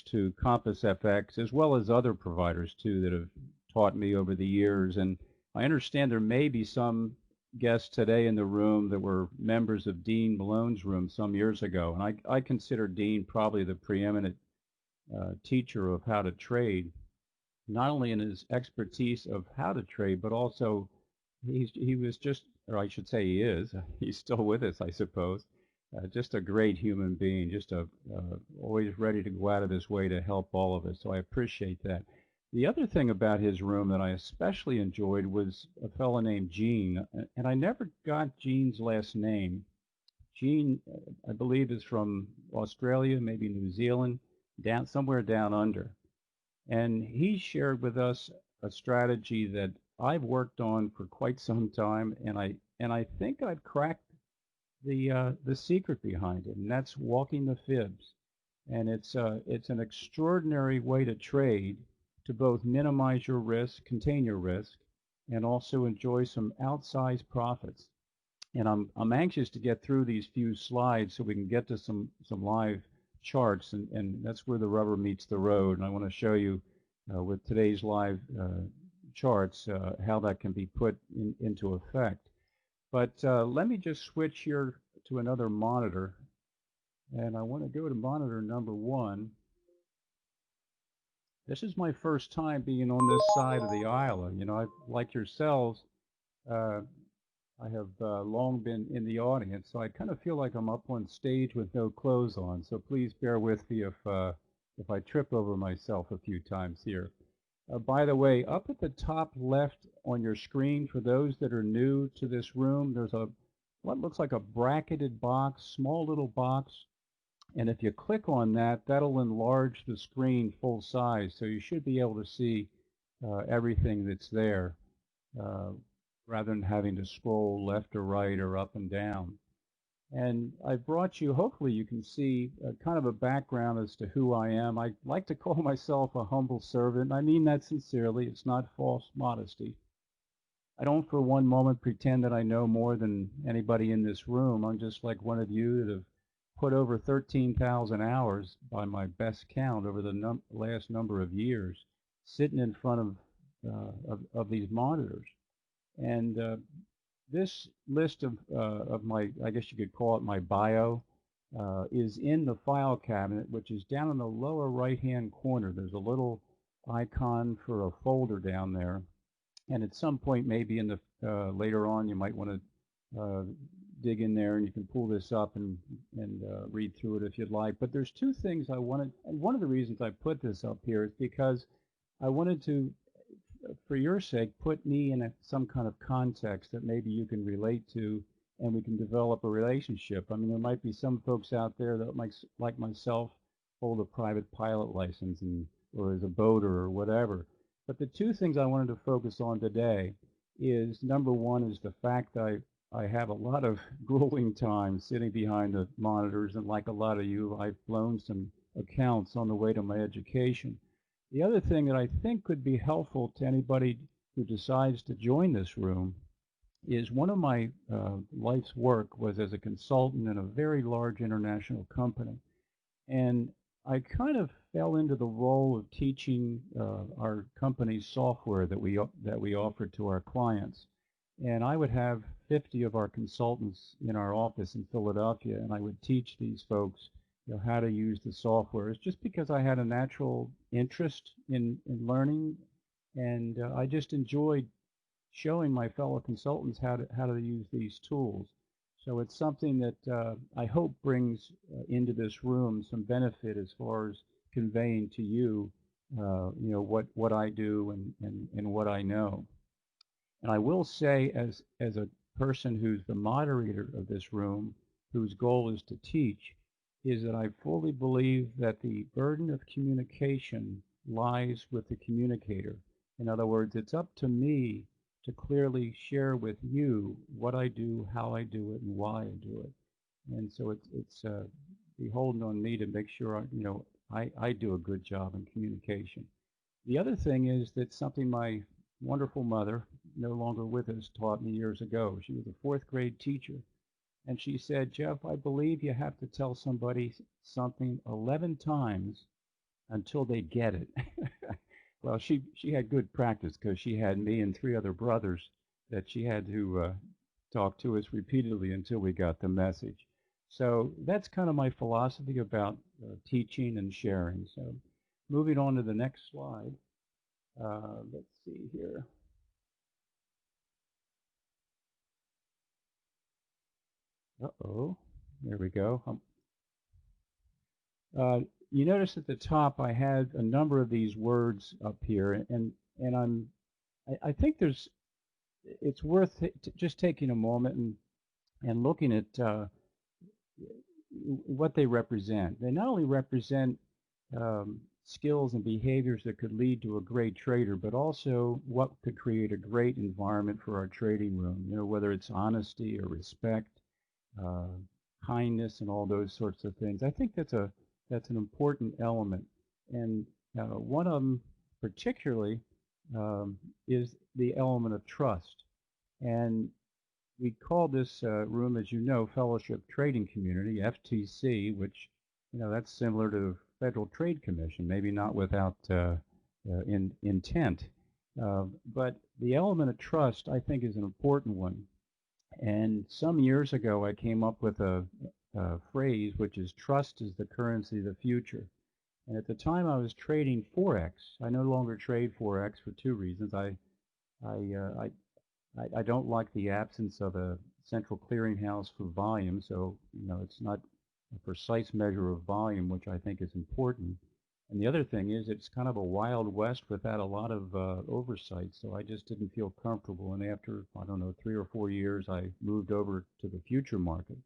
to Compass FX, as well as other providers too that have taught me over the years. And I understand there may be some guests today in the room that were members of Dean Malone's room some years ago. And I consider Dean probably the preeminent teacher of how to trade, not only in his expertise of how to trade, but also he was just, or I should say he is, he's still with us, I suppose. Just a great human being, just always ready to go out of his way to help all of us. So I appreciate that. The other thing about his room that I especially enjoyed was a fellow named Gene, and I never got Gene's last name. Gene, I believe, is from Australia, maybe New Zealand, down somewhere down under. And he shared with us a strategy that I've worked on for quite some time, and I think I've cracked the secret behind it, and that's walking the fibs. And it's an extraordinary way to trade to both minimize your risk, contain your risk, and also enjoy some outsized profits. And I'm anxious to get through these few slides so we can get to some live charts, and that's where the rubber meets the road. And I want to show you with today's live charts how that can be put into effect. But let me just switch here to another monitor, and I want to go to monitor number 1. This is my first time being on this side of the aisle. You know, like yourselves, uh, I have long been in the audience, so I kind of feel like I'm up on stage with no clothes on. So please bear with me if I trip over myself a few times here. By the way, up at the top left on your screen, for those that are new to this room, there's what looks like a bracketed box, small little box. And if you click on that, that'll enlarge the screen full size. So you should be able to see everything that's there uh, rather than having to scroll left or right or up and down. And I brought you, hopefully you can see kind of a background as to who I am. I like to call myself a humble servant. I mean that sincerely. It's not false modesty. I don't for one moment pretend that I know more than anybody in this room. I'm just like one of you that have put over 13,000 hours by my best count over the last number of years sitting in front of these monitors. And this list of my, I guess you could call it my bio, is in the file cabinet, which is down in the lower right-hand corner. There's a little icon for a folder down there. And at some point, maybe in the later on, you might want to dig in there, and you can pull this up and read through it if you'd like. But there's two things I wanted, and one of the reasons I put this up here is because I wanted to, for your sake, put me in some kind of context that maybe you can relate to, and we can develop a relationship. I mean, there might be some folks out there that might, like myself, hold a private pilot license or is a boater or whatever. But the two things I wanted to focus on today is, number one is the fact I have a lot of grueling time sitting behind the monitors, and like a lot of you, I've blown some accounts on the way to my education. The other thing that I think could be helpful to anybody who decides to join this room is one of my life's work was as a consultant in a very large international company. And I kind of fell into the role of teaching our company's software that we offered to our clients. And I would have 50 of our consultants in our office in Philadelphia, and I would teach these folks, you know, how to use the software. It's just because I had a natural interest in learning, and I just enjoyed showing my fellow consultants how to use these tools. So it's something that I hope brings into this room some benefit as far as conveying to you, you know, what I do and what I know. And I will say, as a person who's the moderator of this room, whose goal is to teach, is that I fully believe that the burden of communication lies with the communicator. In other words, it's up to me to clearly share with you what I do, how I do it, and why I do it. And so it's beholden on me to make sure I do a good job in communication. The other thing is that something my wonderful mother, no longer with us, taught me years ago. She was a fourth grade teacher. And she said, Jeff, I believe you have to tell somebody something 11 times until they get it. Well, she had good practice because she had me and three other brothers that she had to talk to us repeatedly until we got the message. So that's kind of my philosophy about teaching and sharing. So moving on to the next slide. Let's see here. Uh-oh. There we go. Uh, you notice at the top I had a number of these words up here, and I think it's worth just taking a moment and looking at what they represent. They not only represent skills and behaviors that could lead to a great trader, but also what could create a great environment for our trading room. You know, whether it's honesty or respect, uh, kindness, and all those sorts of things. I think that's an important element, and one of them particularly is the element of trust. And we call this room, as you know, Fellowship Trading Community, FTC, which, you know, that's similar to Federal Trade Commission, maybe not without intent. But the element of trust, I think, is an important one. And some years ago, I came up with a phrase, which is trust is the currency of the future. And at the time, I was trading Forex. I no longer trade Forex for two reasons. I, uh, I I don't like the absence of a central clearinghouse for volume, so you know it's not a precise measure of volume, which I think is important. And the other thing is it's kind of a wild west without a lot of oversight, so I just didn't feel comfortable. And after, I don't know, 3 or 4 years, I moved over to the future market.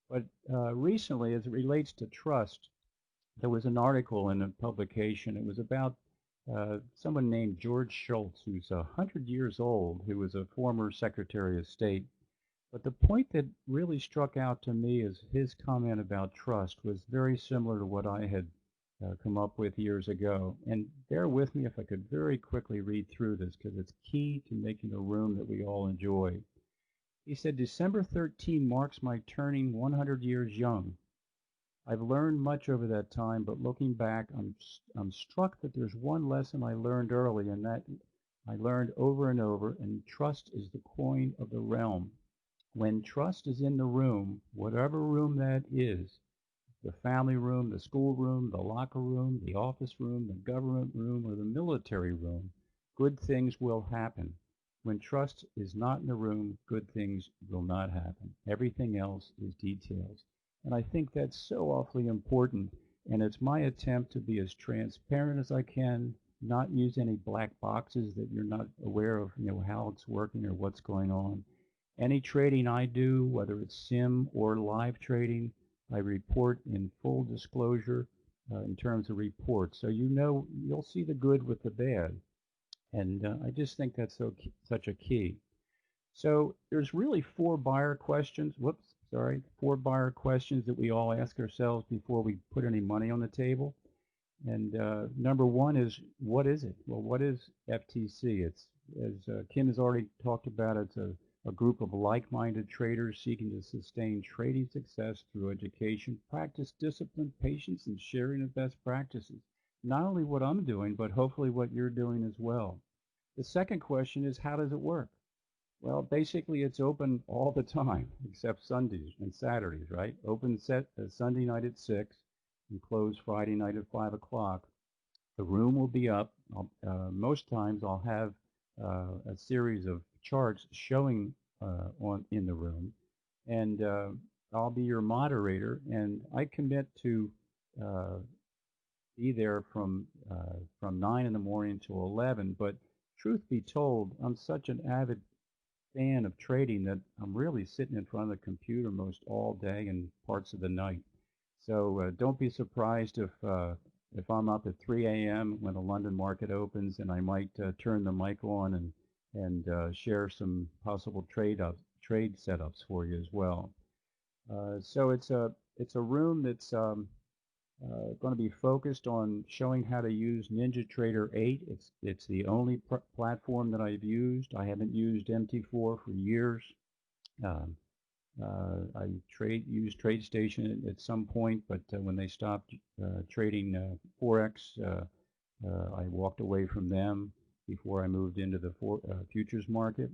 But recently, as it relates to trust, there was an article in a publication. It was about someone named George Shultz, who's 100 years old, who was a former Secretary of State. But the point that really struck out to me is his comment about trust was very similar to what I had come up with years ago. And bear with me if I could very quickly read through this because it's key to making a room that we all enjoy. He said, December 13 marks my turning 100 years young. I've learned much over that time, but looking back, I'm struck that there's one lesson I learned early, and that I learned over and over, and trust is the coin of the realm. When trust is in the room, whatever room that is, the family room, the school room, the locker room, the office room, the government room, or the military room, good things will happen. When trust is not in the room, good things will not happen. Everything else is details. And I think that's so awfully important. And it's my attempt to be as transparent as I can, not use any black boxes that you're not aware of, you know, how it's working or what's going on. Any trading I do, whether it's sim or live trading, I report in full disclosure in terms of reports. So you know, you'll see the good with the bad. And I just think that's such a key. So there's really four buyer questions. Whoops, sorry, four buyer questions that we all ask ourselves before we put any money on the table. And number one is, what is it? Well, what is FTC? It's, as Kim has already talked about, it's a group of like-minded traders seeking to sustain trading success through education, practice, discipline, patience, and sharing of best practices. Not only what I'm doing, but hopefully what you're doing as well. The second question is, how does it work? Well, basically, it's open all the time except Sundays and Saturdays, right? Open Sunday night at 6 and close Friday night at 5 o'clock. The room will be up. Most times I'll have a series of charts showing in the room, and I'll be your moderator, and I commit to uh, be there from 9 in the morning till 11. But truth be told, I'm such an avid fan of trading that I'm really sitting in front of the computer most all day and parts of the night. So don't be surprised if I'm up at 3 a.m. when the London market opens, and I might turn the mic on and share some possible trade setups for you as well. So it's a room that's going to be focused on showing how to use NinjaTrader 8. It's the only platform that I've used. I haven't used MT4 for years. Um, I used TradeStation at some point, but when they stopped trading Forex, I walked away from them before I moved into the futures market.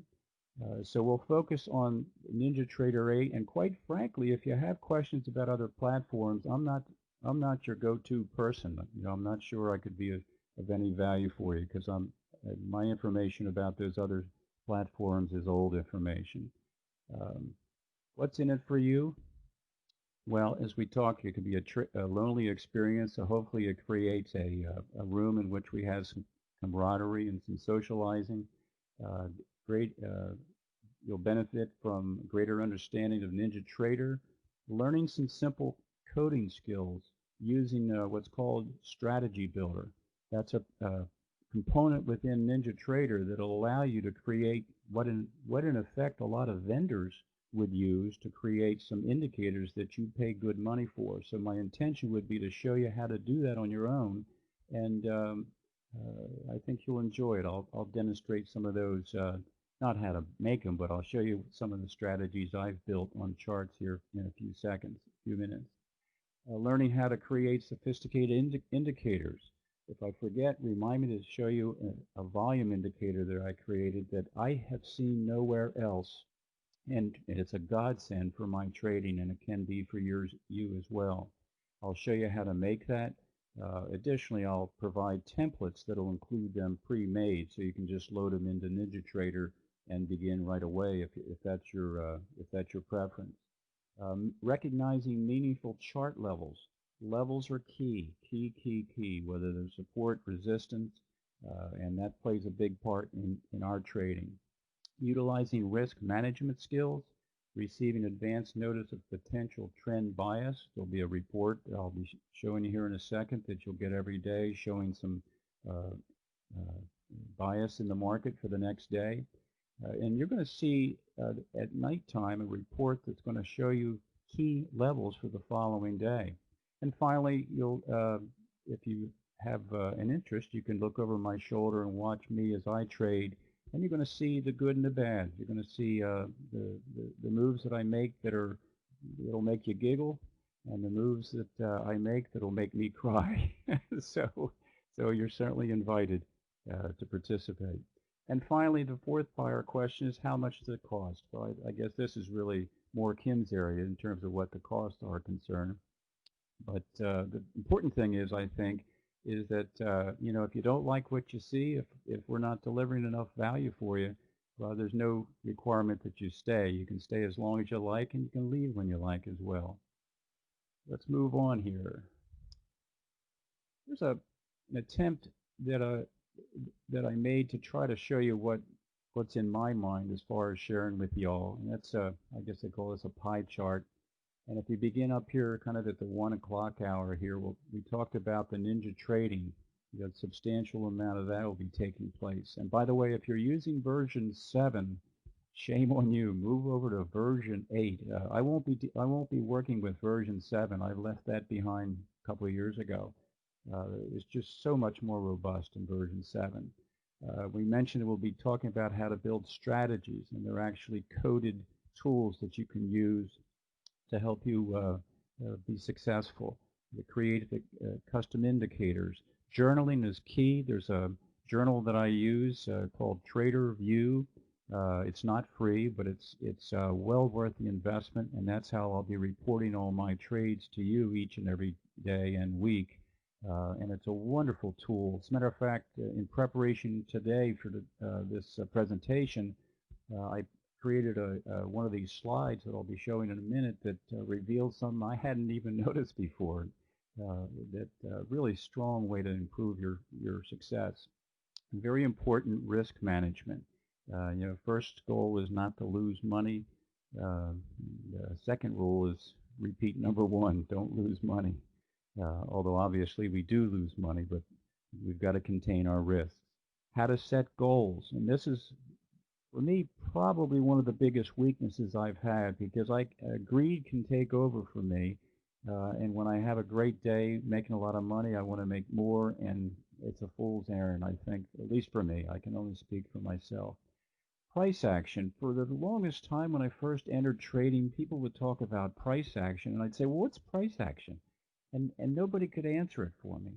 So we'll focus on NinjaTrader 8, and quite frankly, if you have questions about other platforms, I'm not your go-to person. I'm not sure I could be of any value for you because my information about those other platforms is old information. Um, what's in it for you? Well, as we talk, it could be a lonely experience, so hopefully it creates a room in which we have some camaraderie and some socializing. Uh, great, you'll benefit from greater understanding of NinjaTrader, learning some simple coding skills using what's called Strategy Builder. That's a component within NinjaTrader that'll allow you to create what in effect a lot of vendors would use to create some indicators that you pay good money for. So my intention would be to show you how to do that on your own, and I think you'll enjoy it. I'll demonstrate some of those, not how to make them, but I'll show you some of the strategies I've built on charts here in a few seconds, a few minutes. Learning how to create sophisticated indicators. If I forget, remind me to show you a volume indicator that I created that I have seen nowhere else, and it's a godsend for my trading, and it can be for you as well. I'll show you how to make that. Additionally, I'll provide templates that will include them pre-made, so you can just load them into NinjaTrader and begin right away if that's your preference. Recognizing meaningful chart levels. Levels are key, whether there's support, resistance, and that plays a big part in our trading. Utilizing risk management skills, receiving advance notice of potential trend bias. There'll be a report that I'll be showing you here in a second that you'll get every day showing some uh, bias in the market for the next day. And you're going to see at nighttime a report that's going to show you key levels for the following day. And finally, if you have an interest, you can look over my shoulder and watch me as I trade, and you're going to see the good and the bad. You're going to see the moves that I make that'll make you giggle, and the moves that I make that'll make me cry. so you're certainly invited to participate. And finally, the fourth buyer question is, how much does it cost? Well, I guess this is really more Kim's area in terms of what the costs are concerned. But the important thing is, I think, is that if you don't like what you see, if we're not delivering enough value for you, well, there's no requirement that you stay. You can stay as long as you like, and you can leave when you like as well. Let's move on here. Here's an attempt that I made to try to show you what's in my mind as far as sharing with y'all. And that's I guess they call this a pie chart. And if we begin up here kind of at the 1 o'clock hour here, we talked about the Ninja trading. A substantial amount of that will be taking place. And by the way, if you're using version 7, shame on you. Move over to version 8. I won't be working with version 7. I left that behind a couple of years ago. It's just so much more robust in version 7. We mentioned that we'll be talking about how to build strategies, and they're actually coded tools that you can use to help you be successful. To create custom indicators. Journaling is key. There's a journal that I use called Trader View. It's not free, but it's well worth the investment, and that's how I'll be reporting all my trades to you each and every day and week. And it's a wonderful tool. As a matter of fact, in preparation today for this presentation, I created one of these slides that I'll be showing in a minute that reveals something I hadn't even noticed before. Really strong way to improve your success. Very important, risk management. First goal is not to lose money. The second rule is repeat number 1, don't lose money. Although obviously we do lose money, but we've got to contain our risks. How to set goals, and this is, for me, probably one of the biggest weaknesses I've had, because greed can take over for me, and when I have a great day making a lot of money, I want to make more, and it's a fool's errand, I think, at least for me. I can only speak for myself. price action. For the longest time when I first entered trading, people would talk about price action, and I'd say, well, what's price action? And nobody could answer it for me.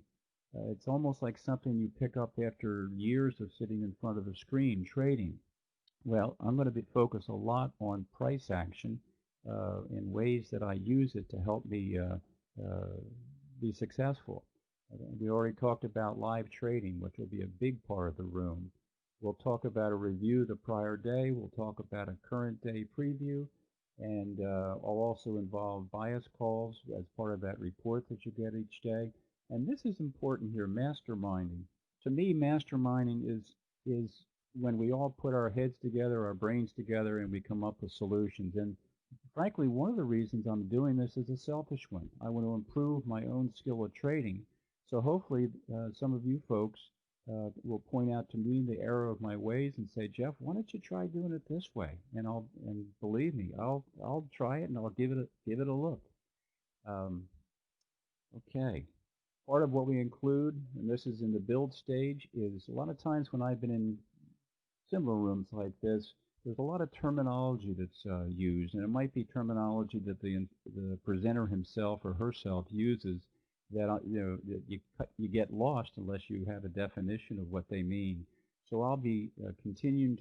It's almost like something you pick up after years of sitting in front of a screen trading. Well, I'm going to focus a lot on price action in ways that I use it to help me be successful. We already talked about live trading, which will be a big part of the room. We'll talk about a review the prior day. We'll talk about a current day preview. And I'll also involve bias calls as part of that report that you get each day. And this is important here, masterminding. To me, masterminding is when we all put our heads together, our brains together, and we come up with solutions. And frankly, one of the reasons I'm doing this is a selfish one. I want to improve my own skill of trading. So hopefully some of you folks will point out to me the error of my ways and say, Jeff, why don't you try doing it this way? And believe me, I'll try it and I'll give it a look. Okay. Part of what we include, and this is in the build stage, is a lot of times when I've been in similar rooms like this, there's a lot of terminology that's used, and it might be terminology that the presenter himself or herself uses that you get lost unless you have a definition of what they mean. So I'll be continuing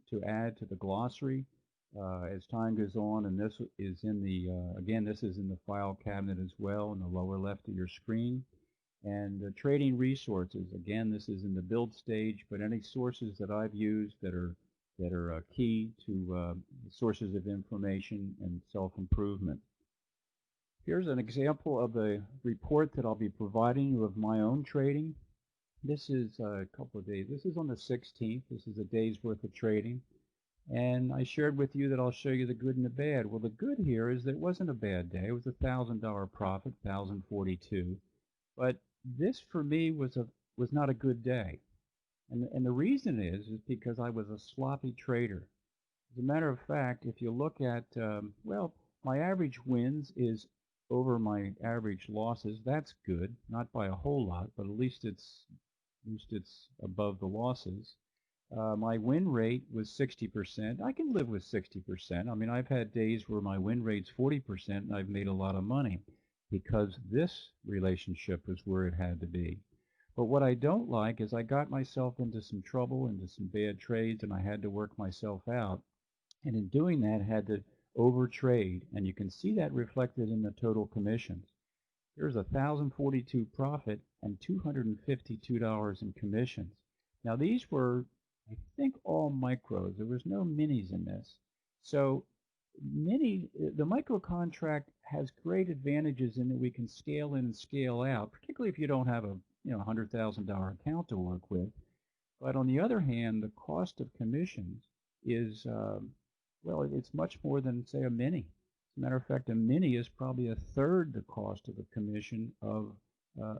to add to the glossary as time goes on, and this is in the again, this is in the file cabinet as well in the lower left of your screen. And trading resources, again, this is in the build stage, but any sources that I've used that are key to sources of information and self-improvement. Here's an example of a report that I'll be providing you of my own trading. This is a couple of days. This is on the 16th. This is a day's worth of trading. And I shared with you that I'll show you the good and the bad. Well, the good here is that it wasn't a bad day. It was a $1,000 profit, 1,042. But this for me was not a good day. And the reason is because I was a sloppy trader. As a matter of fact, if you look at, well, my average wins is over my average losses. That's good, not by a whole lot, but at least it's above the losses. My win rate was 60%. I can live with 60%. I mean, I've had days where my win rate's 40% and I've made a lot of money because this relationship was where it had to be. But what I don't like is I got myself into some trouble, into some bad trades, and I had to work myself out. And in doing that, I had to overtrade, and you can see that reflected in the total commissions. Here's 1,042 profit and $252 in commissions. Now these were, I think, all micros. There was no minis in this. So the micro contract has great advantages in that we can scale in and scale out, particularly if you don't have a $100,000 account to work with. But on the other hand, the cost of commissions is well, it's much more than, say, a mini. As a matter of fact, a mini is probably a third the cost of a commission of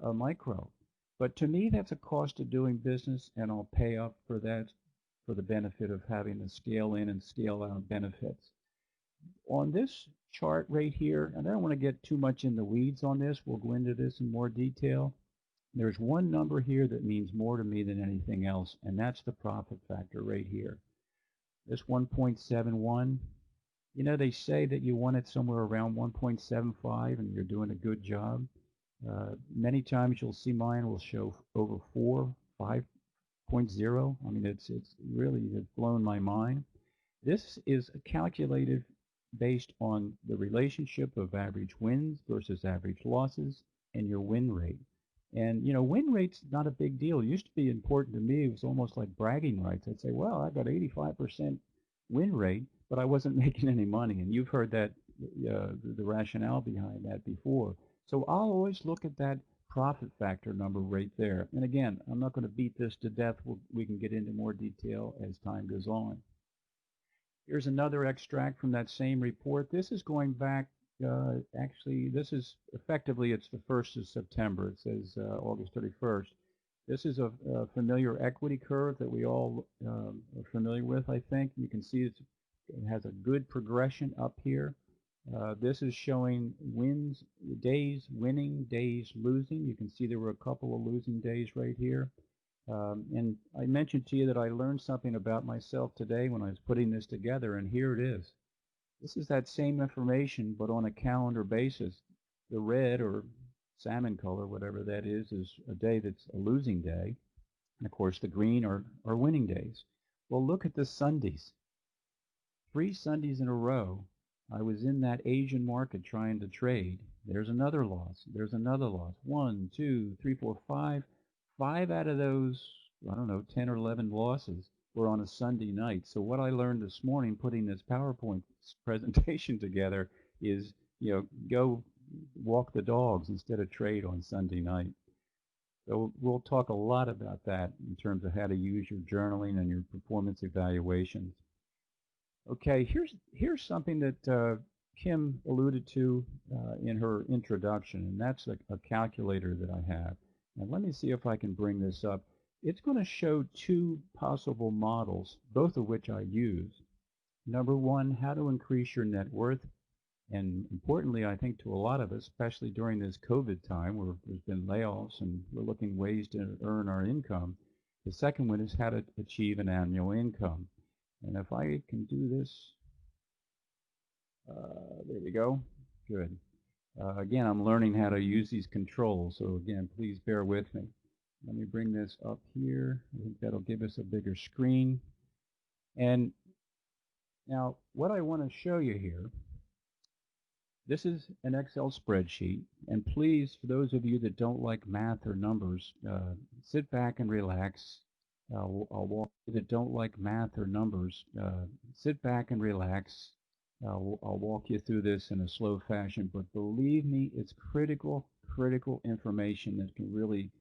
a micro. But to me, that's a cost of doing business, and I'll pay up for that for the benefit of having the scale in and scale out benefits. On this chart right here, and I don't want to get too much in the weeds on this, we'll go into this in more detail. There's one number here that means more to me than anything else, and that's the profit factor right here. This 1.71, you know, they say that you want it somewhere around 1.75 and you're doing a good job. Many times you'll see mine will show over 4, 5.0. I mean, it's really blown my mind. This is calculated based on the relationship of average wins versus average losses and your win rate. And, you know, win rate's not a big deal. It used to be important to me. It was almost like bragging rights. I'd say, well, I got 85% win rate, but I wasn't making any money. And you've heard that, the rationale behind that before. So I'll always look at that profit factor number right there. And again, I'm not going to beat this to death. We can get into more detail as time goes on. Here's another extract from that same report. This is going back. Actually, this is effectively, it's the 1st of September. It says August 31st. This is a familiar equity curve that we all are familiar with, I think. You can see it has a good progression up here. This is showing wins, days winning, days losing. You can see there were a couple of losing days right here. And I mentioned to you that I learned something about myself today when I was putting this together, and here it is. This is that same information, but on a calendar basis. The red or salmon color, whatever that is a day that's a losing day. And of course, the green are winning days. Well, look at the Sundays. 3 Sundays in a row, I was in that Asian market trying to trade. There's another loss. There's another loss. One, two, three, four, five. 5 out of those, I don't know, 10 or 11 losses were on a Sunday night. So what I learned this morning putting this PowerPoint presentation together is, go walk the dogs instead of trade on Sunday night. So we'll talk a lot about that in terms of how to use your journaling and your performance evaluations. Okay, here's something that Kim alluded to in her introduction, and that's a calculator that I have. And let me see if I can bring this up. It's going to show 2 possible models, both of which I use. Number one, how to increase your net worth. And importantly, I think to a lot of us, especially during this COVID time where there's been layoffs and we're looking ways to earn our income, the second one is how to achieve an annual income. And if I can do this, there we go. Good. Again, I'm learning how to use these controls, so again, please bear with me. Let me bring this up here. I think that'll give us a bigger screen. And now, what I want to show you here, this is an Excel spreadsheet, and please, for those of you that don't like math or numbers, sit back and relax. I'll walk you that don't like math or numbers, sit back and relax. I'll walk you through this in a slow fashion, but believe me, it's critical information that can really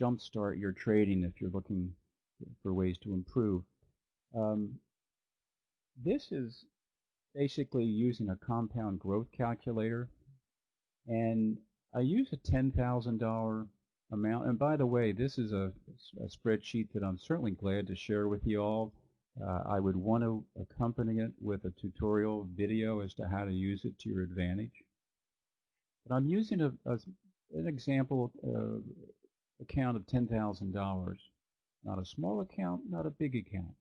jumpstart your trading if you're looking for ways to improve. This is basically using a compound growth calculator, and I use a $10,000 amount. And by the way, this is a spreadsheet that I'm certainly glad to share with you all. I would want to accompany it with a tutorial video as to how to use it to your advantage. But I'm using an example account of $10,000. Not a small account, not a big account.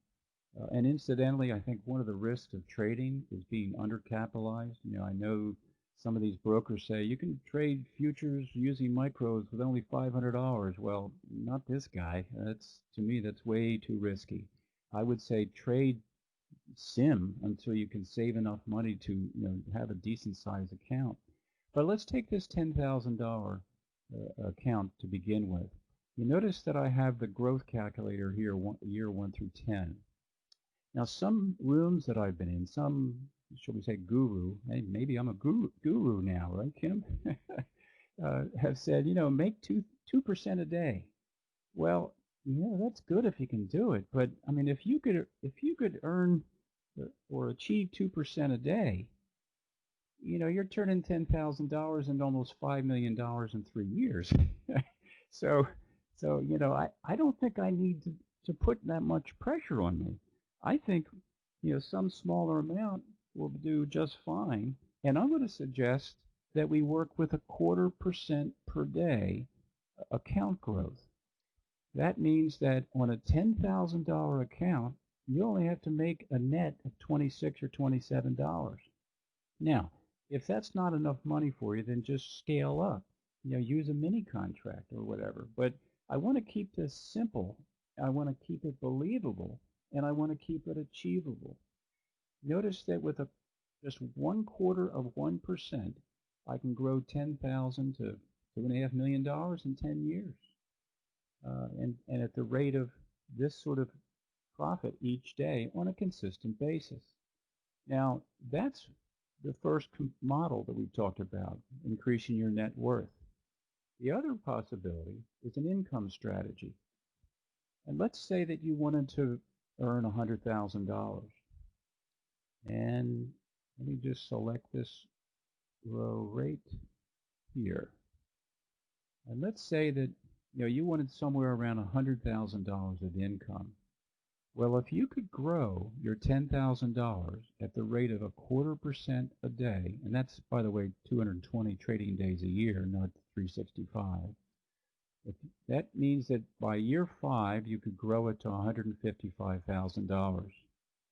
And incidentally, I think one of the risks of trading is being undercapitalized. I know some of these brokers say you can trade futures using micros with only $500. Well, not this guy. To me, that's way too risky. I would say trade sim until you can save enough money to have a decent sized account. But let's take this $10,000 account to begin with. You notice that I have the growth calculator here, year 1 through 10. Now, some rooms that I've been in, some, shall we say, guru, hey, maybe I'm a guru now, right, Kim? Have said, make 2% a day. Well, that's good if you can do it, but I mean, if you could earn or achieve 2% a day, you're turning $10,000 into almost $5 million in 3 years. So I don't think I need to put that much pressure on me. I think, some smaller amount will do just fine. And I'm going to suggest that we work with 0.25% per day account growth. That means that on a $10,000 account, you only have to make a net of $26 or $27. Now, if that's not enough money for you, then just scale up. Use a mini contract or whatever. But I want to keep this simple. I want to keep it believable. And I want to keep it achievable. Notice that with just 0.25%, I can grow $10,000 to $2.5 million in 10 years. And at the rate of this sort of profit each day on a consistent basis. Now, that's the first model that we talked about, increasing your net worth. The other possibility is an income strategy. And let's say that you wanted to earn $100,000. And let me just select this row right here. And let's say that you wanted somewhere around $100,000 of income. Well, if you could grow your $10,000 at the rate of 0.25% a day, and that's, by the way, 220 trading days a year, not 365. If that means that by year 5 you could grow it to $155,000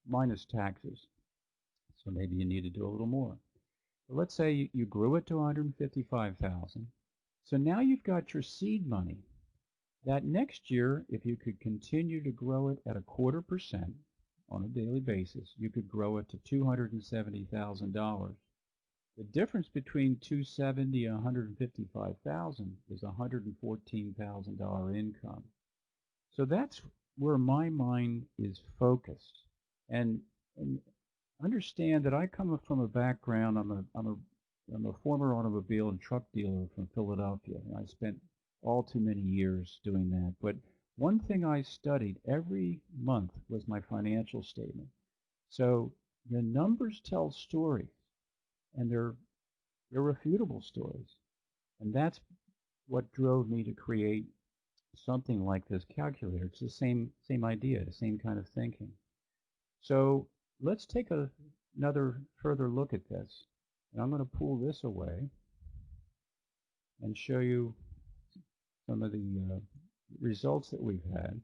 minus taxes. So maybe you need to do a little more. But let's say you grew it to 155,000. So now you've got your seed money. That next year, if you could continue to grow it at 0.25% on a daily basis, you could grow it to $270,000. The difference between 270 and 155,000 is $114,000 income. So that's where my mind is focused. And understand that I come from a background. I'm a former automobile and truck dealer from Philadelphia. And I spent all too many years doing that. But one thing I studied every month was my financial statement. So the numbers tell stories, and they're irrefutable stories. And that's what drove me to create something like this calculator. It's the same idea, the same kind of thinking. So let's take another further look at this. And I'm going to pull this away and show you some of the results that we've had.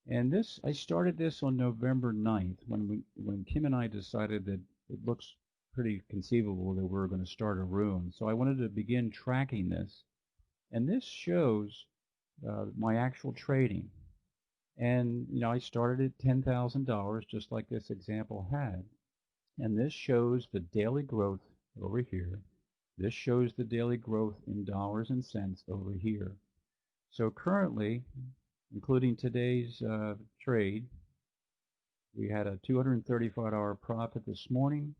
And this, I started this on November 9th when Kim and I decided that it looks pretty conceivable that we're going to start a room. So I wanted to begin tracking this. And this shows my actual trading. And, I started at $10,000 just like this example had. And this shows the daily growth over here. This shows the daily growth in dollars and cents over here. So currently, including today's trade, we had a $235 profit this morning,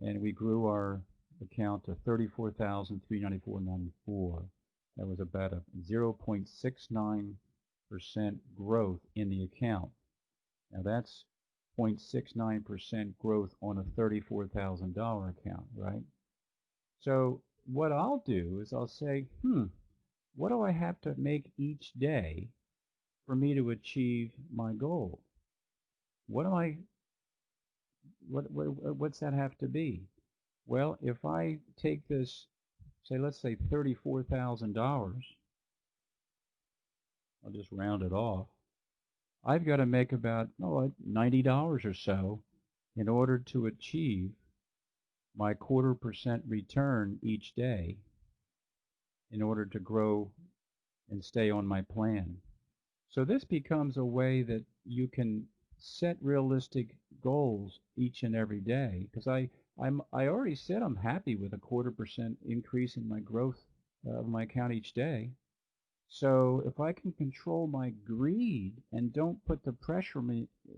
and we grew our account to $34,394.94. That was about a 0.69% growth in the account. Now that's 0.69% growth on a $34,000 account, right? So what I'll do is I'll say, what do I have to make each day for me to achieve my goal? What's that have to be? Well, if I take this, let's say $34,000, I'll just round it off. I've got to make about $90 or so in order to achieve my 0.25% return each day in order to grow and stay on my plan. So this becomes a way that you can set realistic goals each and every day, because I already said I'm happy with a 0.25% increase in my growth of my account each day. So if I can control my greed and don't put the pressure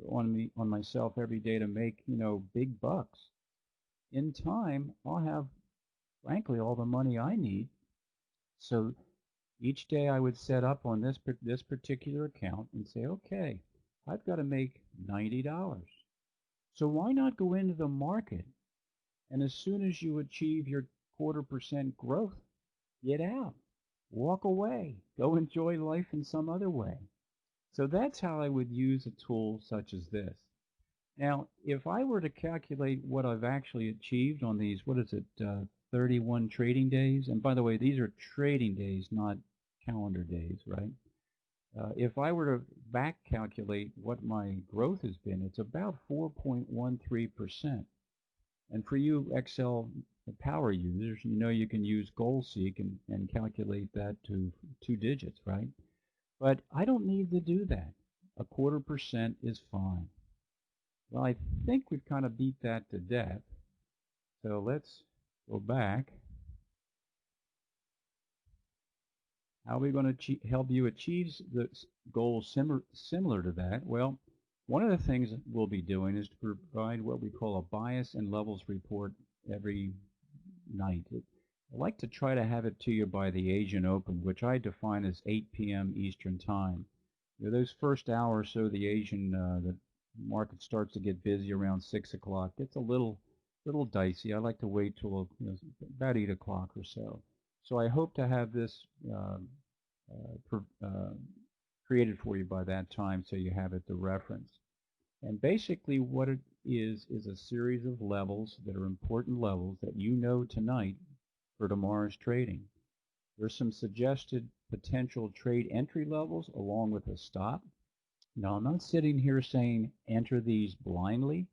on myself every day to make big bucks, in time I'll have, frankly, all the money I need. So each day I would set up on this particular account and say, okay, I've got to make $90. So why not go into the market, and as soon as you achieve your 0.25% growth, get out, walk away, go enjoy life in some other way. So that's how I would use a tool such as this. Now, if I were to calculate what I've actually achieved on these, 31 trading days, and by the way, these are trading days, not calendar days, right? If I were to back calculate what my growth has been, it's about 4.13%. And for you Excel power users, you can use goal seek and calculate that to 2 digits, right? But I don't need to do that. A 0.25% is fine. Well, I think we've kind of beat that to death. So let's go back. How are we going to help you achieve the goals similar to that? Well, one of the things that we'll be doing is to provide what we call a bias and levels report every night. I like to try to have it to you by the Asian Open, which I define as 8 p.m. Eastern Time. Those first hour or so, the Asian the market starts to get busy around 6 o'clock. It's a little dicey. I like to wait till about 8 o'clock or so. So I hope to have this created for you by that time, so you have it to reference. And basically what it is a series of levels that are important levels that tonight for tomorrow's trading. There's some suggested potential trade entry levels along with a stop. Now, I'm not sitting here saying enter these blindly.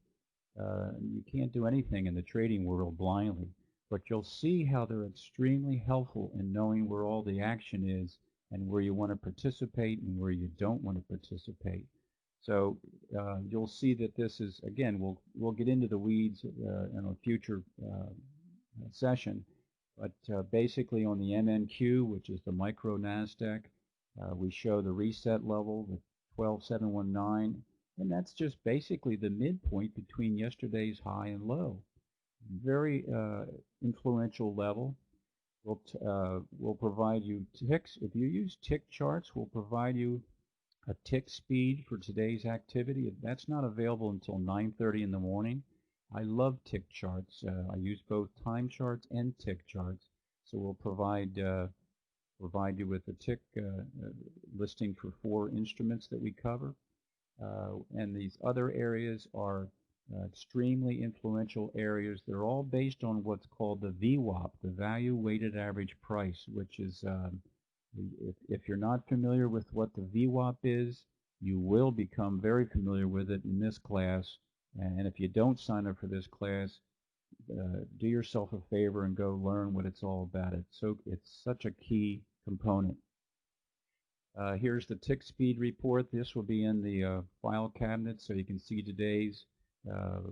You can't do anything in the trading world blindly, but you'll see how they're extremely helpful in knowing where all the action is and where you want to participate and where you don't want to participate. So you'll see that this is, again, we'll get into the weeds in a future session, but basically on the MNQ, which is the micro NASDAQ, we show the reset level, the 12719, and that's just basically the midpoint between yesterday's high and low. Very influential level. We'll provide you ticks. If you use tick charts, we'll provide you a tick speed for today's activity. That's not available until 9:30 in the morning. I love tick charts. I use both time charts and tick charts. So we'll provide you with a tick listing for 4 instruments that we cover. And these other areas are extremely influential areas. They're all based on what's called the VWAP, the value weighted average price, which is, if you're not familiar with what the VWAP is, you will become very familiar with it in this class. And if you don't sign up for this class, do yourself a favor and go learn what it's all about. It's such a key component. Here's the tick speed report. This will be in the file cabinet, so you can see today's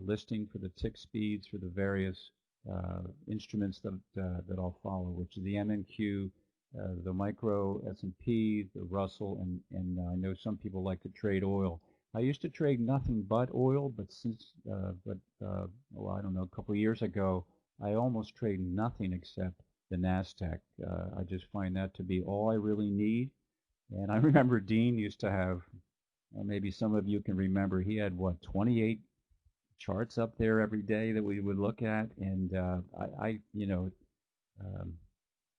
listing for the tick speeds for the various instruments that I'll follow, which is the MNQ, the micro S&P, the Russell, and I know some people like to trade oil. I used to trade nothing but oil, but well, I don't know, a couple of years ago, I almost trade nothing except the NASDAQ. I just find that to be all I really need. And I remember Dean used to have, maybe some of you can remember, he had, what, 28 charts up there every day that we would look at. And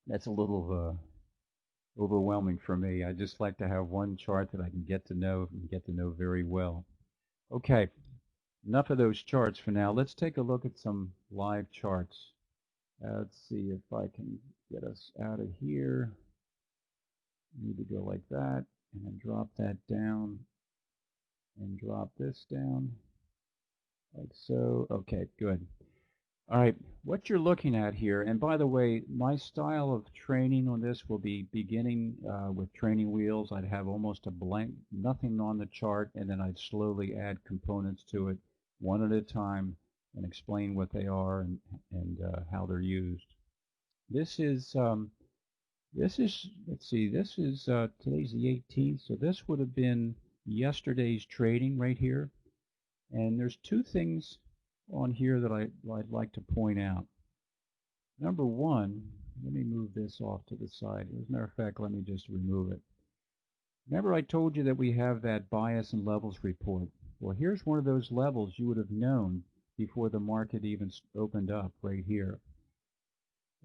that's a little overwhelming for me. I just like to have one chart that I can get to know and get to know very well. Okay, enough of those charts for now. Let's take a look at some live charts. Let's see if I can get us out of here. Need to go like that, and then drop that down, and drop this down, like so. Okay, good. All right, what you're looking at here, and by the way, my style of training on this will be beginning with training wheels. I'd have almost a blank, nothing on the chart, and then I'd slowly add components to it one at a time and explain what they are and how they're used. This is, let's see, this is, today's the 18th, so this would have been yesterday's trading right here. And there's 2 things on here that I'd like to point out. Number one, let me move this off to the side. As a matter of fact, let me just remove it. Remember I told you that we have that bias and levels report. Well, here's one of those levels you would have known before the market even opened up right here.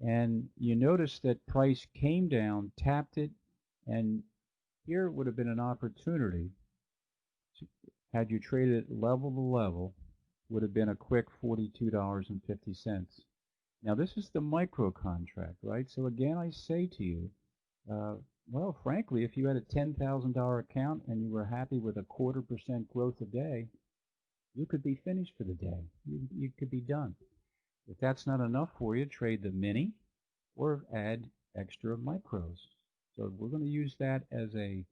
And you notice that price came down, tapped it, and here would have been an opportunity. Had you traded it level to level, would have been a quick $42.50. Now this is the micro contract, right? So again, I say to you, well, frankly, if you had a $10,000 account and you were happy with a 0.25% growth a day, you could be finished for the day. You could be done. If that's not enough for you, trade the mini or add extra micros. So we're going to use that as a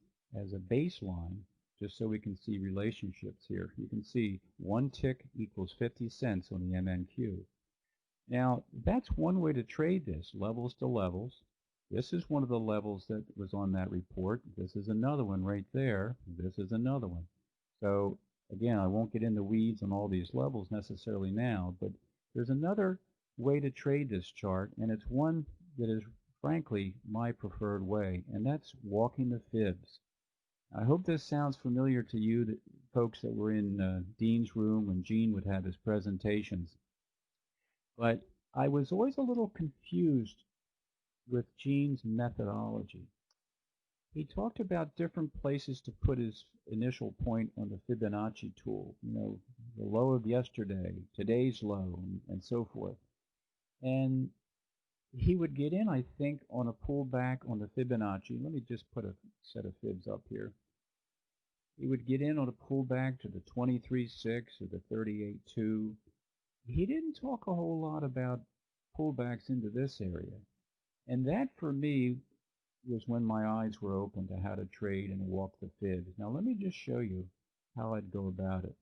baseline, just so we can see relationships here. You can see 1 tick equals 50 cents on the MNQ. Now, that's one way to trade this, levels to levels. This is one of the levels that was on that report. This is another one right there. This is another one. So, again, I won't get in the weeds on all these levels necessarily now, but there's another way to trade this chart, and it's one that is, frankly, my preferred way, and that's walking the fibs. I hope this sounds familiar to you, that folks that were in Dean's room when Gene would have his presentations. But I was always a little confused with Gene's methodology. He talked about different places to put his initial point on the Fibonacci tool, you know, the low of yesterday, today's low, and so forth. And he would get in, I think, on a pullback on the Fibonacci. Let me just put a set of fibs up here. He would get in on a pullback to the 23.6 or the 38.2. He didn't talk a whole lot about pullbacks into this area. And that, for me, was when my eyes were open to how to trade and walk the fibs. Now, let me just show you how I'd go about it.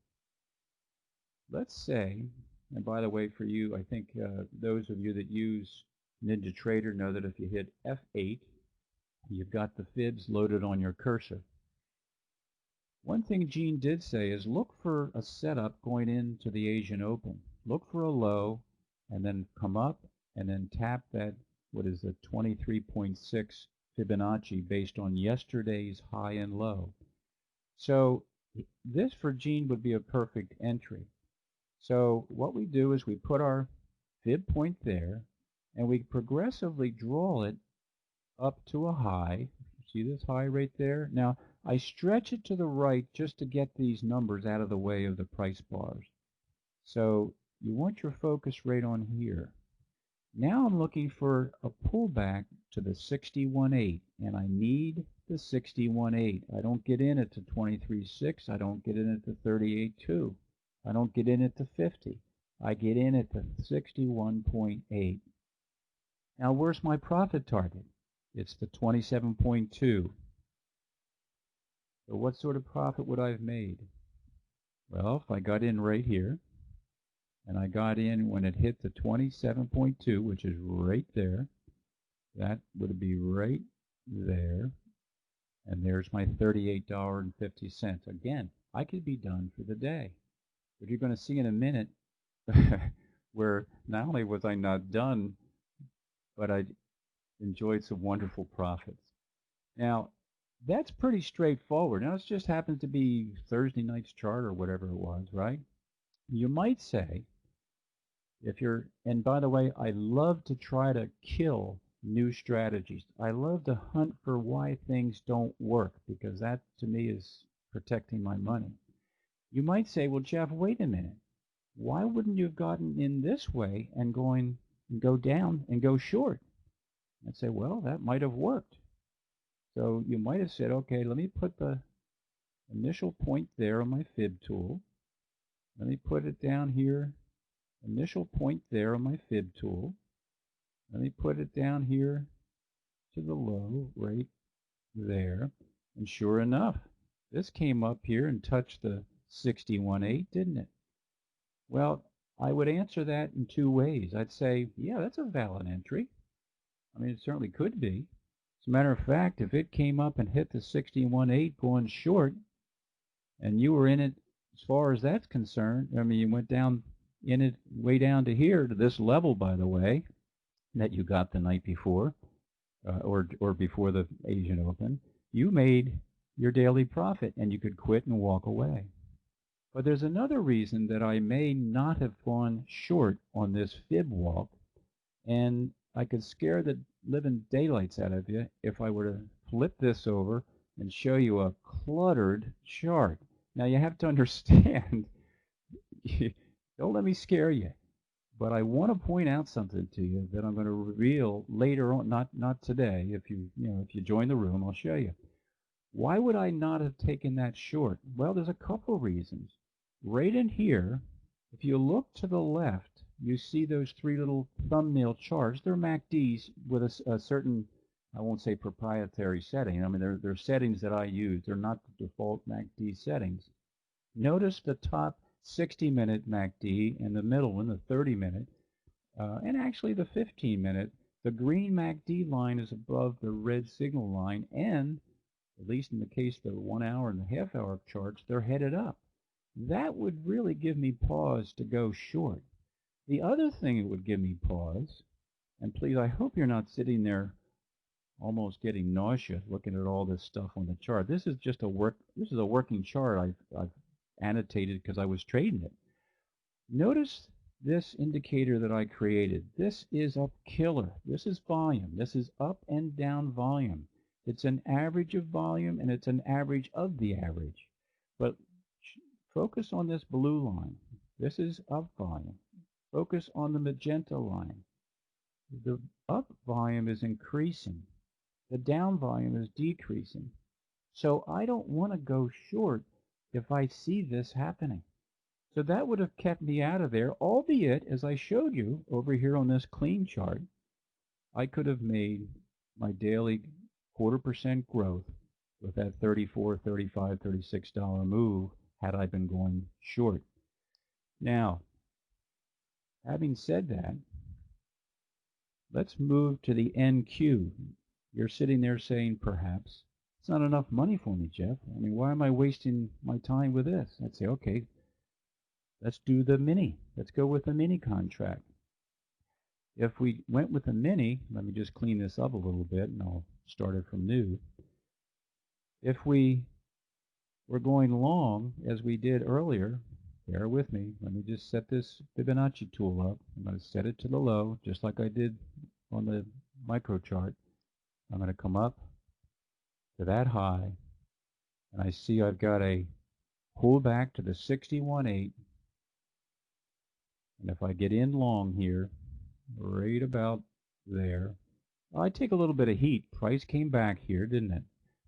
Let's say, and by the way, for you, I think those of you that use NinjaTrader know that if you hit F8, you've got the fibs loaded on your cursor. One thing Gene did say is look for a setup going into the Asian Open. Look for a low and then come up and then tap that, what is the 23.6 Fibonacci based on yesterday's high and low. So this for Gene would be a perfect entry. So what we do is we put our fib point there and we progressively draw it up to a high. See this high right there? Now I stretch it to the right just to get these numbers out of the way of the price bars. So you want your focus right on here. Now I'm looking for a pullback to the 61.8, and I need the 61.8. I don't get in at the 23.6. I don't get in at the 38.2. I don't get in at the 50. I get in at the 61.8. Now where's my profit target? It's the 27.2. So what sort of profit would I have made? Well, if I got in right here, and I got in when it hit the 27.2, which is right there, that would be right there, and there's my $38.50. Again, I could be done for the day. But you're going to see in a minute where not only was I not done, but I enjoyed some wonderful profits. Now, that's pretty straightforward. Now, it just happens to be Thursday night's chart or whatever it was, right? You might say, if you're, and by the way, I love to try to kill new strategies. I love to hunt for why things don't work, because that to me is protecting my money. You might say, well, Jeff, wait a minute. Why wouldn't you have gotten in this way and go down and go short? I'd say, well, that might have worked. So you might have said, okay, let me put the initial point there on my fib tool. Let me put it down here. Initial point there on my fib tool. Let me put it down here to the low right there. And sure enough, this came up here and touched the 61.8, didn't it? Well, I would answer that in two ways. I'd say, yeah, that's a valid entry. I mean, it certainly could be. As a matter of fact, if it came up and hit the 61.8 going short, and you were in it as far as that's concerned, I mean, you went down in it way down to here, to this level, by the way, that you got the night before, or before the Asian Open, you made your daily profit, and you could quit and walk away. But there's another reason that I may not have gone short on this fib walk, and I could scare the living daylights out of you if I were to flip this over and show you a cluttered chart. Now you have to understand, don't let me scare you, but I want to point out something to you that I'm going to reveal later on, not today. If you join the room, I'll show you. Why would I not have taken that short? Well, there's a couple reasons. Right in here, if you look to the left, you see those three little thumbnail charts. They're MACDs with a certain, I won't say proprietary setting. I mean, they're settings that I use. They're not the default MACD settings. Notice the top 60-minute MACD and the middle one, the 30-minute, and actually the 15-minute. The green MACD line is above the red signal line, and at least in the case of the 1 hour and the half-hour charts, they're headed up. That would really give me pause to go short. The other thing it would give me pause, and please, I hope you're not sitting there almost getting nauseous looking at all this stuff on the chart. This is just a working chart I've annotated because I was trading it. Notice this indicator that I created. This is a killer. This is volume. This is up and down volume. It's an average of volume, and it's an average of the average. But focus on this blue line. This is up volume. Focus on the magenta line. The up volume is increasing. The down volume is decreasing. So I don't want to go short if I see this happening. So that would have kept me out of there, albeit, as I showed you over here on this clean chart, I could have made my daily 0.25% growth with that $34, $35, $36 move had I been going short. Now, having said that, let's move to the NQ. You're sitting there saying, perhaps, it's not enough money for me, Jeff. I mean, why am I wasting my time with this? I'd say, okay, let's do the mini. Let's go with the mini contract. If we went with the mini, let me just clean this up a little bit and I'll start it from new. If we were going long, as we did earlier, bear with me, let me just set this Fibonacci tool up. I'm going to set it to the low, just like I did on the micro chart. I'm going to come up to that high, and I see I've got a pullback to the 61.8, and if I get in long here, right about there, I take a little bit of heat. Price came back here, didn't it?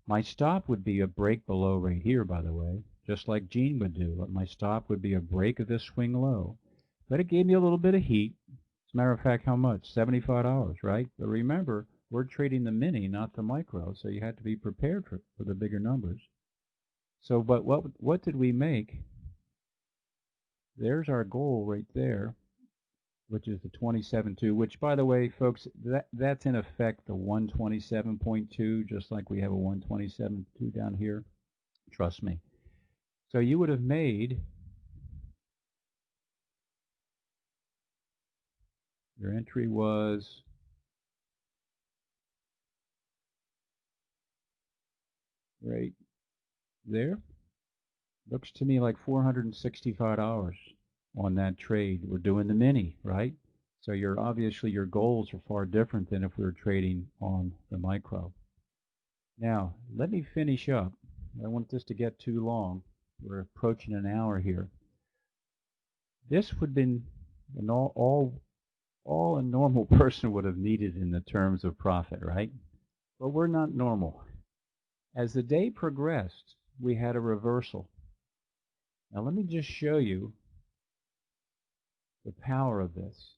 My stop would be a break below right here, by the way, just like Gene would do. But my stop would be a break of this swing low. But it gave me a little bit of heat. As a matter of fact, how much? $75, right? But remember, we're trading the mini, not the micro, so you had to be prepared for the bigger numbers. So, but what did we make? There's our goal right there, which is the 27.2, which, by the way, folks, that's in effect the 127.2, just like we have a 127.2 down here. Trust me. So you would have made your entry was right there. Looks to me like $465 on that trade. We're doing the mini, right? So obviously your goals are far different than if we were trading on the micro. Now, let me finish up. I don't want this to get too long. We're approaching an hour here. This would have been all a normal person would have needed in the terms of profit, right? But we're not normal. As the day progressed, we had a reversal. Now let me just show you the power of this.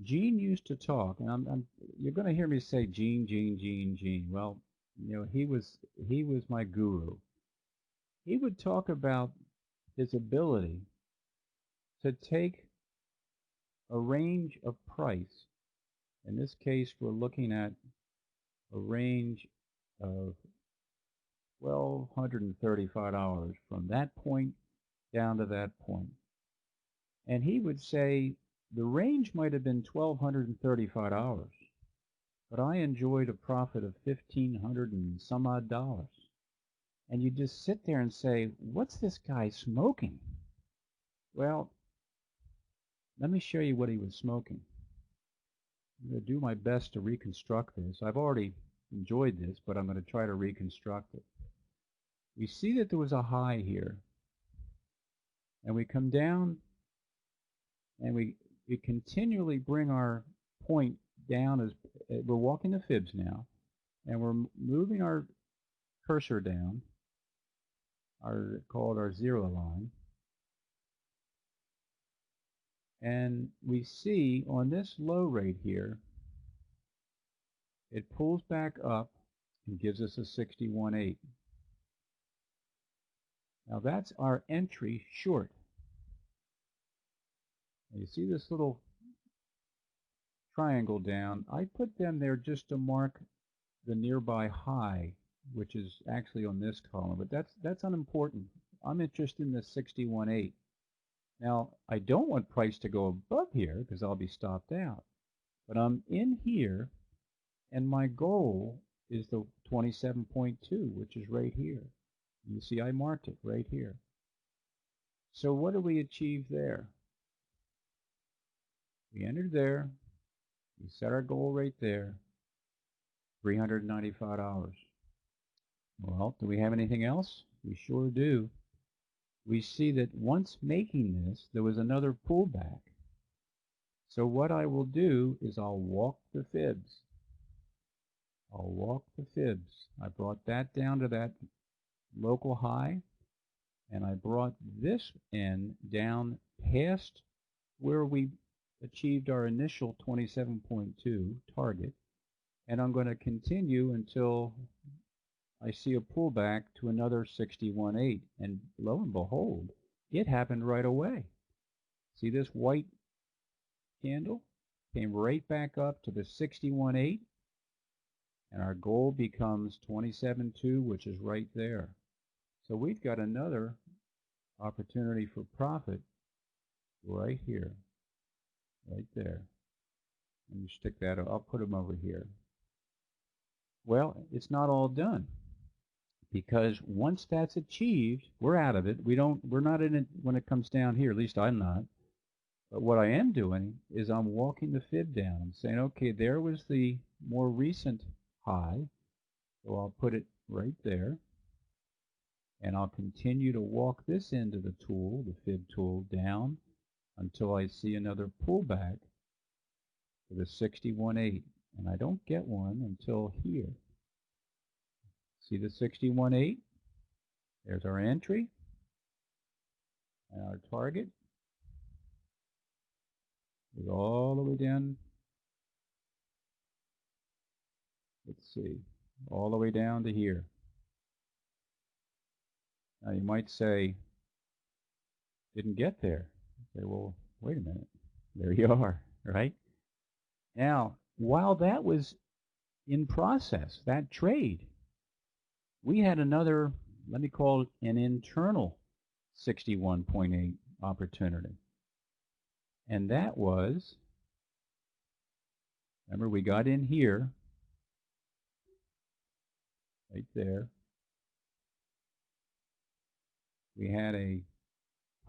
Gene used to talk, and you're going to hear me say Gene, Gene, Gene, Gene. Well, you know, he was my guru. He would talk about his ability to take a range of price. In this case, we're looking at a range of $1,235 from that point down to that point. And he would say the range might have been $1,235, but I enjoyed a profit of $1,500 and some odd dollars. And you just sit there and say, what's this guy smoking? Well, let me show you what he was smoking. I'm going to do my best to reconstruct this. I've already enjoyed this, but I'm going to try to reconstruct it. We see that there was a high here, and we come down, and we continually bring our point down as we're walking the fibs now, and we're moving our cursor down, called our zero line, and we see on this low rate here, it pulls back up and gives us a 61.8. Now that's our entry short. Now you see this little triangle down? I put them there just to mark the nearby high, which is actually on this column, but that's unimportant. I'm interested in the 61.8. Now, I don't want price to go above here because I'll be stopped out, but I'm in here, and my goal is the 27.2, which is right here. You see, I marked it right here. So what do we achieve there? We entered there. We set our goal right there, $395. Well, do we have anything else? We sure do. We see that once making this, there was another pullback. So what I will do is I'll walk the fibs. I'll walk the fibs. I brought that down to that local high, and I brought this end down past where we achieved our initial 27.2 target, and I'm going to continue until I see a pullback to another 61.8, and lo and behold, it happened right away. See this white candle? Came right back up to the 61.8, and our goal becomes 27.2, which is right there. So we've got another opportunity for profit right here, right there. And you stick that, I'll put them over here. Well, it's not all done, because once that's achieved, we're out of it. We're not in it when it comes down here, at least I'm not. But what I am doing is I'm walking the fib down. I'm saying, okay, there was the more recent high, so I'll put it right there. And I'll continue to walk this end of the tool, the fib tool, down until I see another pullback to the 61.8. And I don't get one until here. See the 61.8? There's our entry and our target is all the way down. Let's see, all the way down to here. Now you might say, didn't get there. You say, well, wait a minute. There you are, right? Now, while that was in process, that trade, we had another, let me call it an internal 61.8 opportunity. And that was, remember we got in here, right there. We had a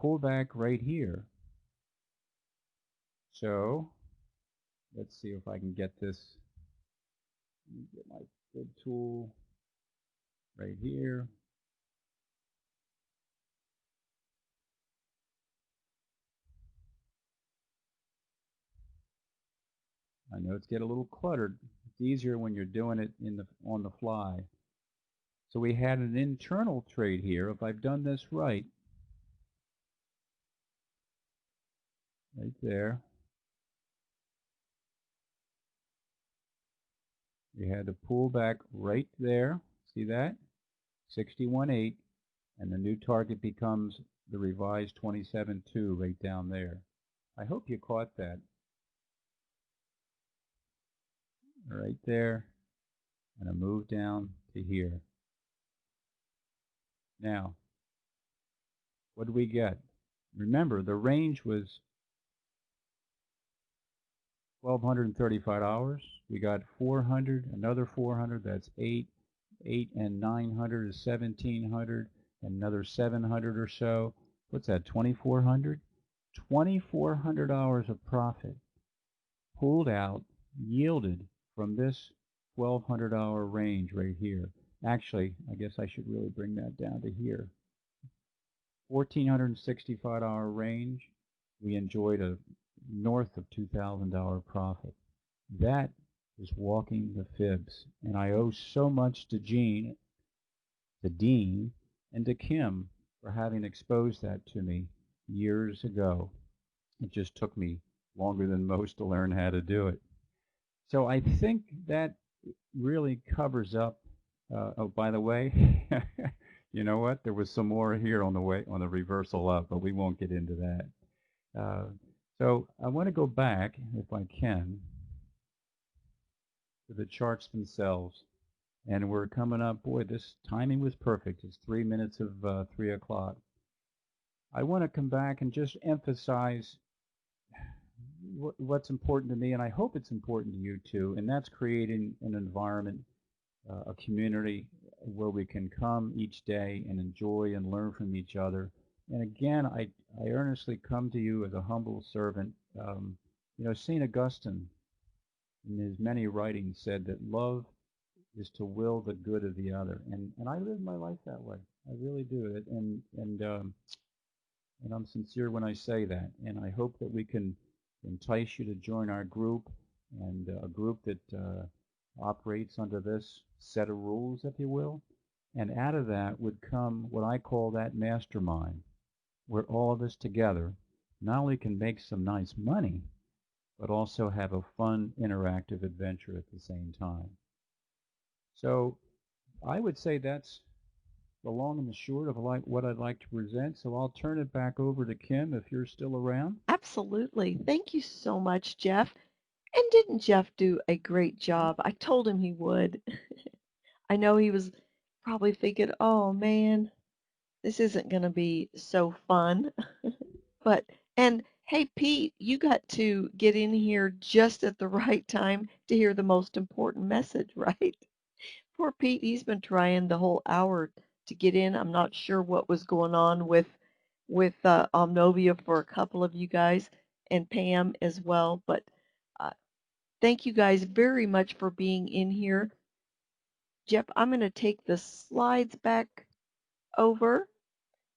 pullback right here. So let's see if I can get this. Let me get my fib tool right here. I know it's getting a little cluttered. It's easier when you're doing it on the fly. So we had an internal trade here. If I've done this right there, we had a pullback right there. See that? 61.8, and the new target becomes the revised 27.2 right down there. I hope you caught that. Right there, and a move down to here. Now, what do we get? Remember, the range was $1,235. We got 400, another 400, that's 8. 8 and 900 is 1,700, another 700 or so. What's that, 2,400? $2,400 of profit pulled out, yielded from this $1,200 range right here. Actually, I guess I should really bring that down to here. $1,465 range, we enjoyed a north of $2,000 profit. That is walking the fibs, and I owe so much to Gene, to Dean, and to Kim for having exposed that to me years ago. It just took me longer than most to learn how to do it. So I think that really covers up. Oh, by the way, you know what? There was some more here on the way on the reversal up, but we won't get into that. So I want to go back, if I can, to the charts themselves. And we're coming up, boy, this timing was perfect. It's 3 minutes of 3 o'clock. I want to come back and just emphasize what's important to me, and I hope it's important to you too, and that's creating an environment, a community where we can come each day and enjoy and learn from each other. And again, I earnestly come to you as a humble servant. St. Augustine, in his many writings, said that love is to will the good of the other, and I live my life that way. I really do it, and I'm sincere when I say that, and I hope that we can entice you to join our group, and a group that operates under this set of rules, if you will. And out of that would come what I call that mastermind, where all of us together not only can make some nice money, but also have a fun, interactive adventure at the same time. So I would say that's the long and the short of what I'd like to present. So I'll turn it back over to Kim if you're still around. Absolutely. Thank you so much, Jeff. And didn't Jeff do a great job? I told him he would. I know he was probably thinking, oh man, this isn't going to be so fun. But, and hey, Pete, you got to get in here just at the right time to hear the most important message, right? Poor Pete, he's been trying the whole hour to get in. I'm not sure what was going on with Omnovia for a couple of you guys and Pam as well. But uh, thank you guys very much for being in here. Jeff, I'm going to take the slides back over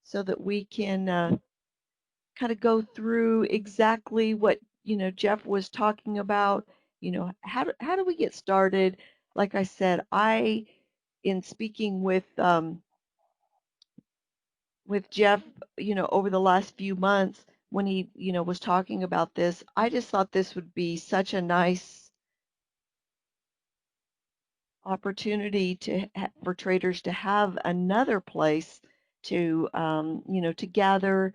so that we can kind of go through exactly what Jeff was talking about. How do we get started? Like I said, I in speaking with Jeff, over the last few months when he, was talking about this, I just thought this would be such a nice opportunity for traders to have another place to to gather.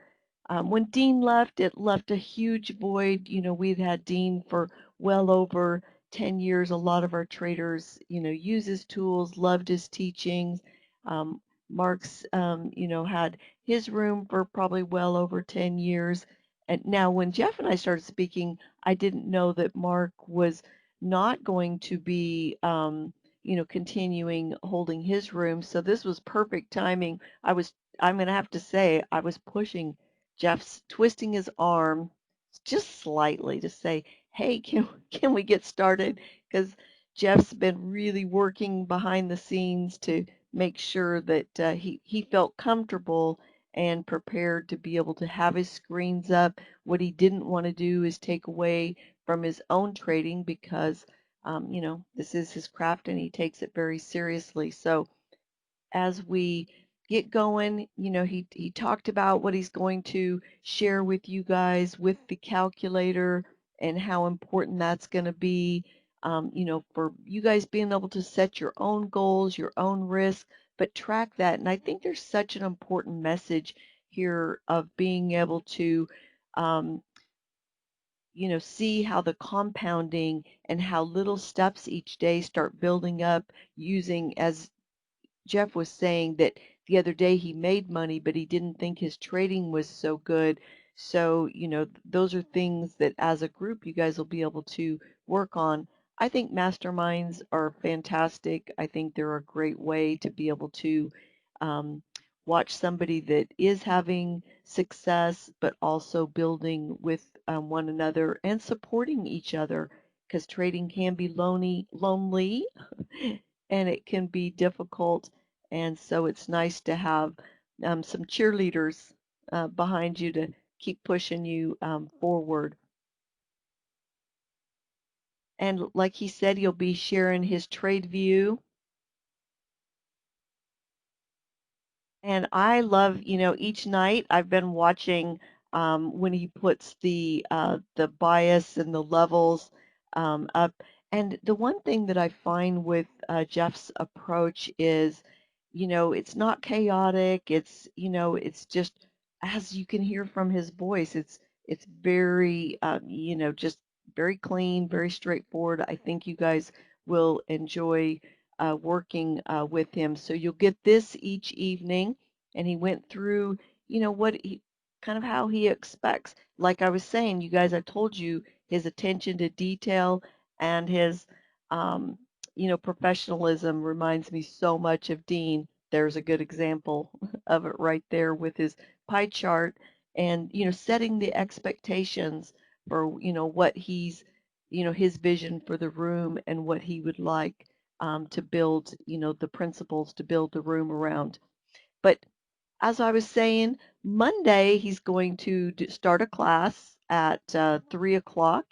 When Dean left, it left a huge void. We'd had Dean for well over 10 years. A lot of our traders, use his tools, loved his teachings. Um, Mark's, had his room for probably well over 10 years. And now when Jeff and I started speaking, I didn't know that Mark was not going to be continuing holding his room. So this was perfect timing. I'm going to have to say, I was pushing Jeff's, twisting his arm just slightly to say, hey, can we get started? Because Jeff's been really working behind the scenes to make sure that he felt comfortable and prepared to be able to have his screens up. What he didn't want to do is take away from his own trading because this is his craft and he takes it very seriously. So as we get going, he talked about what he's going to share with you guys with the calculator and how important that's going to be, for you guys being able to set your own goals, your own risk, but track that. And I think there's such an important message here of being able to um, see how the compounding and how little steps each day start building up using, as Jeff was saying, that the other day he made money, but he didn't think his trading was so good. So, those are things that as a group you guys will be able to work on. I think masterminds are fantastic. I think they're a great way to be able to um, watch somebody that is having success, but also building with one another and supporting each other because trading can be lonely and it can be difficult. And so it's nice to have some cheerleaders behind you to keep pushing you forward. And like he said, he'll be sharing his trade view. And I love, each night I've been watching when he puts the bias and the levels up. And the one thing that I find with Jeff's approach is, it's not chaotic. It's just as you can hear from his voice, it's very, just very clean, very straightforward. I think you guys will enjoy working with him. So you'll get this each evening, and he went through, what he kind of how he expects. Like I was saying, you guys, I told you his attention to detail and his, um, professionalism reminds me so much of Dean. There's a good example of it right there with his pie chart and, setting the expectations for, what he's, his vision for the room and what he would like to build, the principles to build the room around. But as I was saying, Monday he's going to start a class at 3 o'clock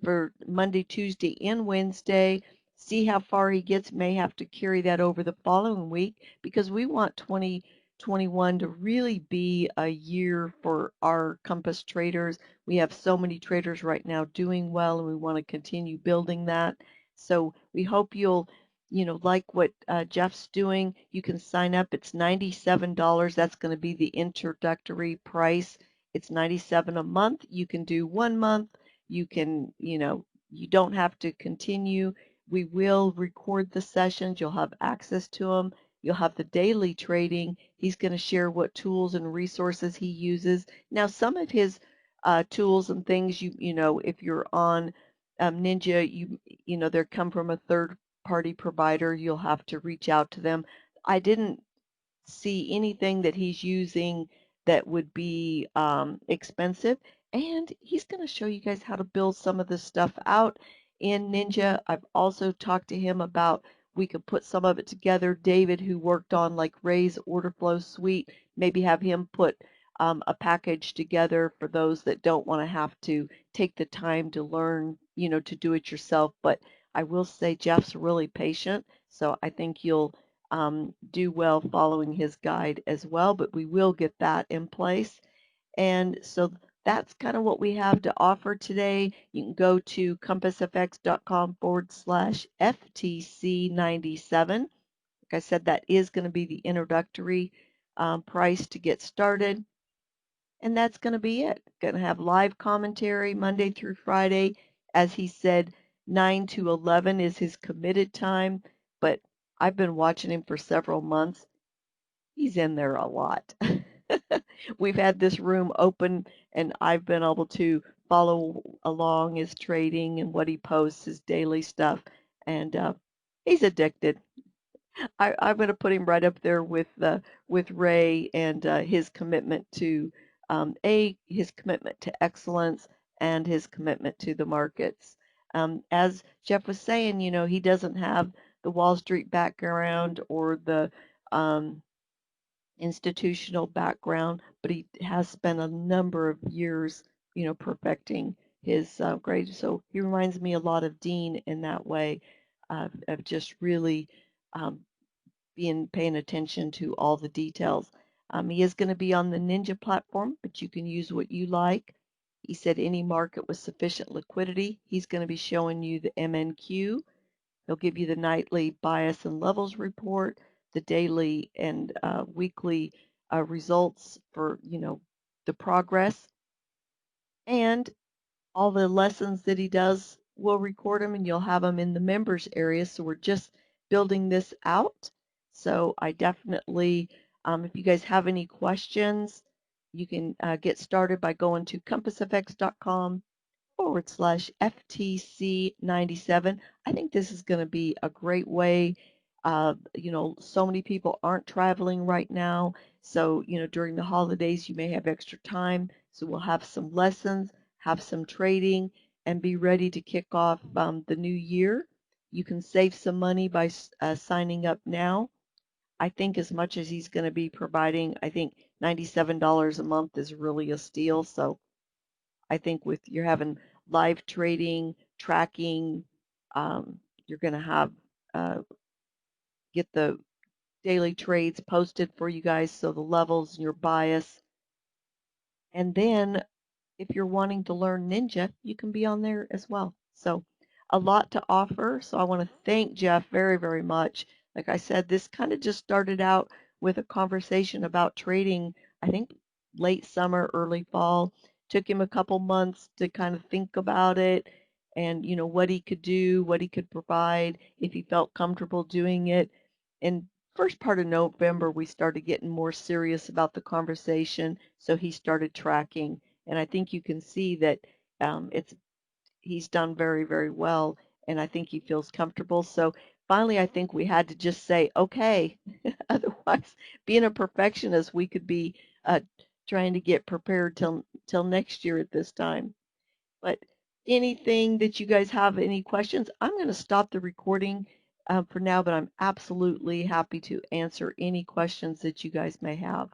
for Monday, Tuesday, and Wednesday. See how far he gets. May have to carry that over the following week because we want 2021 to really be a year for our Compass traders. We have so many traders right now doing well, and we want to continue building that. So we hope you'll like what Jeff's doing. You can sign up. It's $97. That's going to be the introductory price. It's 97 a month. You can do 1 month. You can, you don't have to continue. We will record the sessions. You'll have access to them. You'll have the daily trading. He's going to share what tools and resources he uses. Now, some of his tools and things, if you're on Ninja, they come from a third party provider. You'll have to reach out to them. I didn't see anything that he's using that would be expensive. And he's going to show you guys how to build some of this stuff out in Ninja. I've also talked to him about we could put some of it together. David, who worked on like Ray's order flow suite, maybe have him put a package together for those that don't want to have to take the time to learn, to do it yourself. But I will say Jeff's really patient, so I think you'll do well following his guide as well, but we will get that in place. And so that's kind of what we have to offer today. You can go to compassfx.com/FTC97. Like I said, that is going to be the introductory price to get started. And that's going to be it. Going to have live commentary Monday through Friday. As he said, 9 to 11 is his committed time, but I've been watching him for several months. He's in there a lot. We've had this room open, and I've been able to follow along his trading and what he posts, his daily stuff, and he's addicted. I'm going to put him right up there with Ray and his commitment to his commitment to excellence and his commitment to the markets. As Jeff was saying, he doesn't have the Wall Street background or the institutional background, but he has spent a number of years, perfecting his grade. So he reminds me a lot of Dean in that way, of just really um, paying attention to all the details. He is going to be on the Ninja platform, but you can use what you like. He said any market with sufficient liquidity. He's going to be showing you the MNQ. He'll give you the nightly bias and levels report, the daily and weekly results for, the progress. And all the lessons that he does, we'll record them and you'll have them in the members area. So we're just building this out. So I definitely, if you guys have any questions, you can get started by going to compassfx.com/FTC97. I think this is going to be a great way. So many people aren't traveling right now. So, during the holidays, you may have extra time. So we'll have some lessons, have some trading, and be ready to kick off the new year. You can save some money by signing up now. I think as much as he's going to be providing, I think $97 a month is really a steal. So I think with you're having live trading, tracking, you're going to have get the daily trades posted for you guys, so the levels and your bias. And then if you're wanting to learn Ninja, you can be on there as well. So a lot to offer. So I want to thank Jeff very, very much. Like I said, this kind of just started out with a conversation about trading, I think late summer, early fall. Took him a couple months to kind of think about it and, what he could do, what he could provide, if he felt comfortable doing it. And first part of November, we started getting more serious about the conversation. So he started tracking. And I think you can see that he's done very, very well. And I think he feels comfortable. So finally, I think we had to just say, okay. Otherwise, being a perfectionist, we could be trying to get prepared till next year at this time. But anything that you guys have any questions, I'm going to stop the recording for now, but I'm absolutely happy to answer any questions that you guys may have.